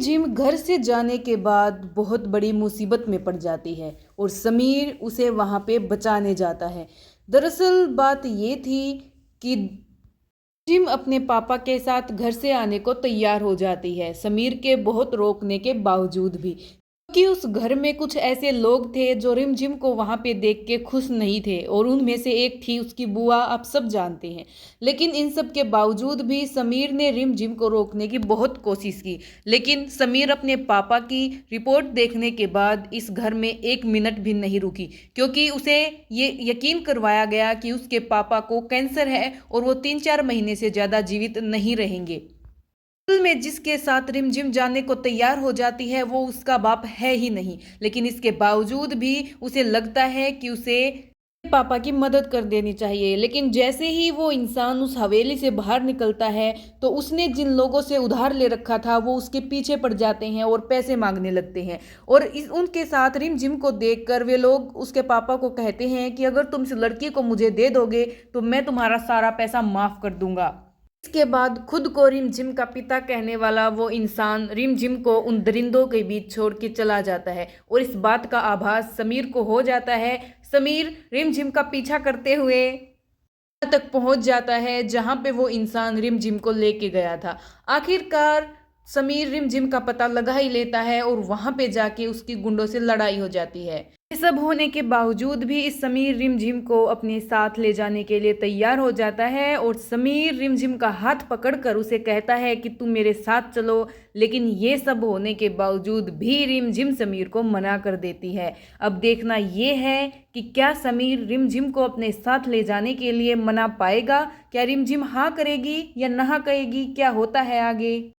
Gym घर से जाने के बाद बहुत बड़ी मुसीबत में पड़ जाती है और समीर उसे वहां पे बचाने जाता है। दरअसल बात ये थी कि जिम अपने पापा के साथ घर से आने को तैयार हो जाती है, समीर के बहुत रोकने के बावजूद भी, क्योंकि उस घर में कुछ ऐसे लोग थे जो रिम जिम को वहां पे देख के खुश नहीं थे और उनमें से एक थी उसकी बुआ, आप सब जानते हैं। लेकिन इन सब के बावजूद भी समीर ने रिम जिम को रोकने की बहुत कोशिश की, लेकिन समीर अपने पापा की रिपोर्ट देखने के बाद इस घर में एक मिनट भी नहीं रुकी, क्योंकि उसे ये यकीन करवाया गया कि उसके पापा को कैंसर है और वो 3-4 महीने से ज़्यादा जीवित नहीं रहेंगे। असल में जिसके साथ रिमझिम जाने को तैयार हो जाती है वो उसका बाप है ही नहीं, लेकिन इसके बावजूद भी उसे लगता है कि उसे पापा की मदद कर देनी चाहिए। लेकिन जैसे ही वो इंसान उस हवेली से बाहर निकलता है तो उसने जिन लोगों से उधार ले रखा था वो उसके पीछे पड़ जाते हैं और पैसे मांगने लगते हैं, और उनके साथ रिमझिम को देखकर वे लोग उसके पापा को कहते हैं कि अगर तुम इस लड़की को मुझे दे दोगे तो मैं तुम्हारा सारा पैसा माफ कर दूंगा। इसके बाद खुद को रिम जिम का पिता कहने वाला वो इंसान रिम जिम को उन दरिंदों के बीच छोड़ के चला जाता है और इस बात का आभास समीर को हो जाता है। समीर रिम जिम का पीछा करते हुए वहां तक पहुंच जाता है जहां पे वो इंसान रिम जिम को लेके गया था। आखिरकार समीर रिम जिम का पता लगा ही लेता है और वहां पे जाके उसकी गुंडों से लड़ाई हो जाती है। ये सब होने के बावजूद भी इस समीर रिमझिम को अपने साथ ले जाने के लिए तैयार हो जाता है और समीर रिमझिम का हाथ पकड़कर उसे कहता है कि तुम मेरे साथ चलो, लेकिन ये सब होने के बावजूद भी रिमझिम समीर को मना कर देती है। अब देखना ये है कि क्या समीर रिमझिम को अपने साथ ले जाने के लिए मना पाएगा, क्या रिमझिम हाँ करेगी या ना कहेगी, क्या होता है आगे।